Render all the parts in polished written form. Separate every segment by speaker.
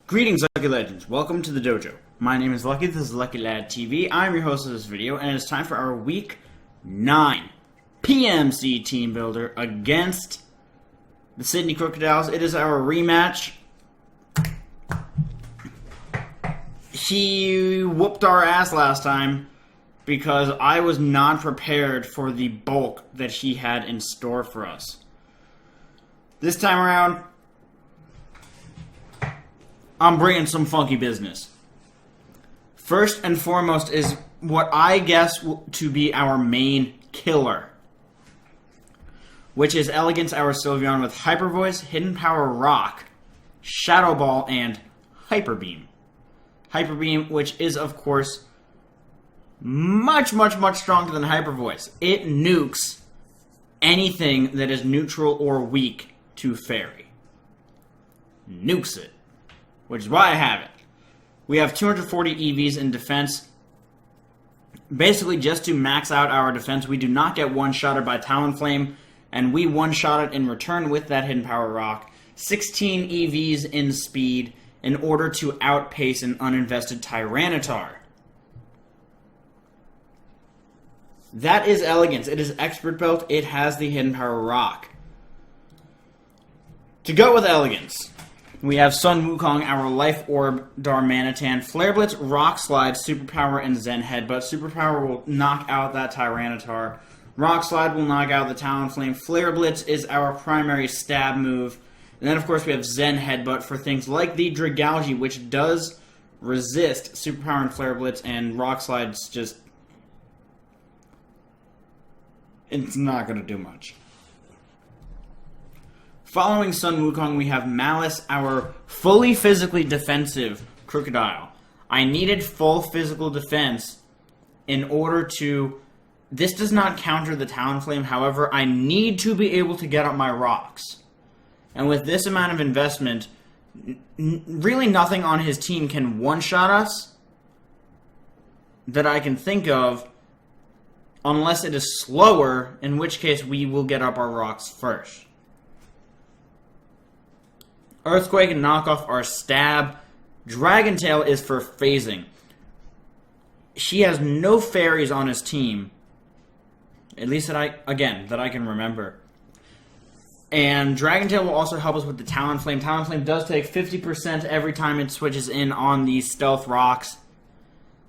Speaker 1: Greetings, Lucky Legends. Welcome to the dojo. My name is Lucky, this is Lucky Lad TV. I'm your host of this video, and it's time for our Week 9 PMC Team Builder against the Sydney Krookodiles. It is our rematch. He whooped our ass last time because I was not prepared for the bulk that he had in store for us. This time around, I'm bringing some funky business. First and foremost is what I guess to be our main killer, which is Elegance, our Sylveon with Hyper Voice, Hidden Power Rock, Shadow Ball, and Hyper Beam. Hyper Beam, which is, of course, much stronger than Hyper Voice. It nukes anything that is neutral or weak to Fairy. Nukes it. Which is why I have it. We have 240 EVs in defense. Basically, just to max out our defense, we do not get one-shotted by Talonflame, and we one-shot it in return with that Hidden Power Rock. 16 EVs in speed in order to outpace an uninvested Tyranitar. That is Elegance. It is Expert Belt. It has the Hidden Power Rock. To go with Elegance, we have Sun Wukong, our Life Orb, Darmanitan, Flare Blitz, Rock Slide, Superpower, and Zen Headbutt. Superpower will knock out that Tyranitar. Rock Slide will knock out the Talonflame. Flare Blitz is our primary stab move. And then, of course, we have Zen Headbutt for things like the Dragalge, which does resist Superpower and Flare Blitz, and Rock Slide's just... it's not going to do much. Following Sun Wukong, we have Malice, our fully physically defensive Krookodile. I needed full physical defense in order to... this does not counter the Talonflame, however, I need to be able to get up my rocks. And with this amount of investment, really nothing on his team can one-shot us that I can think of, unless it is slower, in which case we will get up our rocks first. Earthquake and Knockoff are stab. Dragon Tail is for phasing. He has no fairies on his team. At least that I can remember. And Dragon Tail will also help us with the Talonflame. Talonflame does take 50% every time it switches in on these stealth rocks.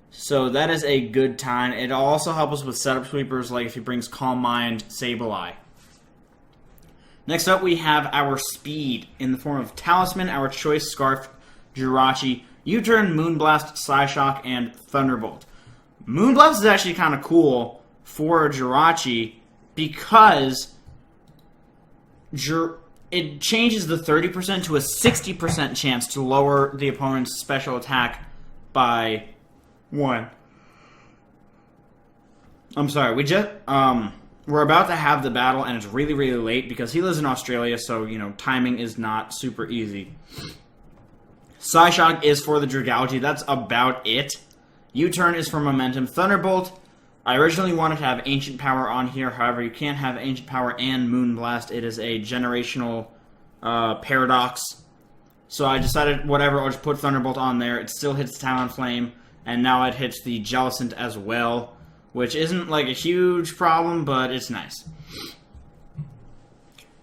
Speaker 1: So that is a good time. It'll also help us with setup sweepers, like if he brings Calm Mind, Sableye. Next up, we have our speed in the form of Talisman, our Choice Scarf, Jirachi, U-Turn, Moonblast, Psyshock, and Thunderbolt. Moonblast is actually kind of cool for Jirachi because it changes the 30% to a 60% chance to lower the opponent's special attack by 1. I'm sorry, we're about to have the battle, and it's really late because he lives in Australia, so, timing is not super easy. Psyshock is for the Dragalge. That's about it. U-Turn is for momentum. Thunderbolt, I originally wanted to have Ancient Power on here. However, you can't have Ancient Power and Moonblast. It is a generational paradox. So I decided, whatever, I'll just put Thunderbolt on there. It still hits Talonflame, and now it hits the Jellicent as well, which isn't like a huge problem, but it's nice.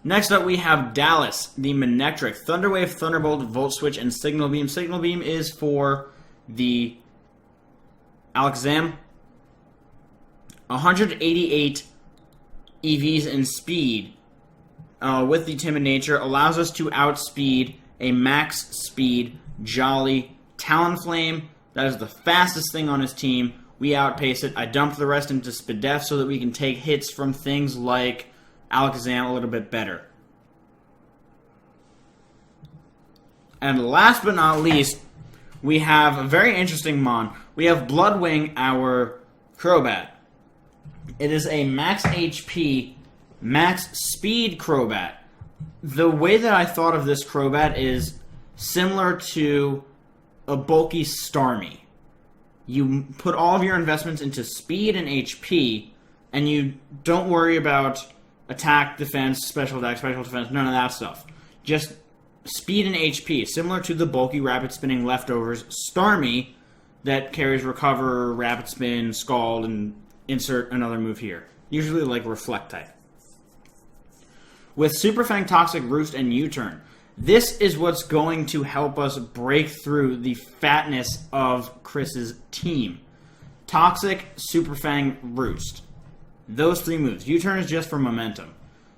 Speaker 1: Next up, we have Dallas, the Manectric. Thunderwave, Thunderbolt, Volt Switch, and Signal Beam. Signal Beam is for the Alakazam. 188 EVs in speed with the Timid Nature allows us to outspeed a max speed Jolly Talonflame. That is the fastest thing on his team. We outpace it. I dump the rest into Spadef so that we can take hits from things like Alakazam a little bit better. And last but not least, we have a very interesting mon. We have Bloodwing, our Crobat. It is a max HP, max speed Crobat. The way that I thought of this Crobat is similar to a bulky Starmie. You put all of your investments into speed and HP, and you don't worry about attack, defense, special defense, none of that stuff. Just speed and HP, similar to the bulky rapid spinning leftovers Starmie that carries Recover, Rapid Spin, Scald, and insert another move here. Usually like Reflect type. With Super Fang, Toxic, Roost, and U-Turn, this is what's going to help us break through the fatness of Chris's team. Toxic, Super Fang, Roost. Those 3 moves. U-Turn is just for momentum.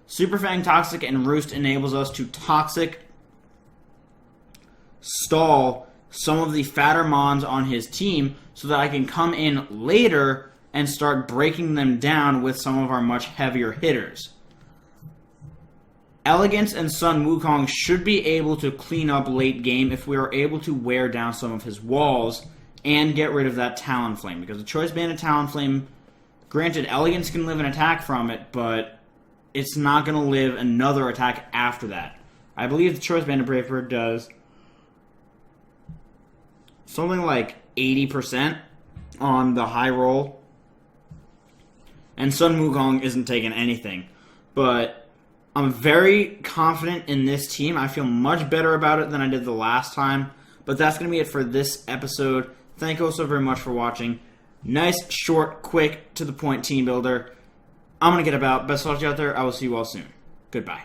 Speaker 1: Super Fang, Toxic, and Roost enables us to Toxic stall some of the fatter mons on his team so that I can come in later and start breaking them down with some of our much heavier hitters. Elegance and Sun Wukong should be able to clean up late game if we are able to wear down some of his walls and get rid of that Talonflame. Because the Choice Band of Talonflame, granted, Elegance can live an attack from it, but it's not going to live another attack after that. I believe the Choice Band of Brave Bird does something like 80% on the high roll. And Sun Wukong isn't taking anything. But I'm very confident in this team. I feel much better about it than I did the last time. But that's going to be it for this episode. Thank you all so very much for watching. Nice, short, quick, to the point team builder. I'm going to get about. Best of luck out there. I will see you all soon. Goodbye.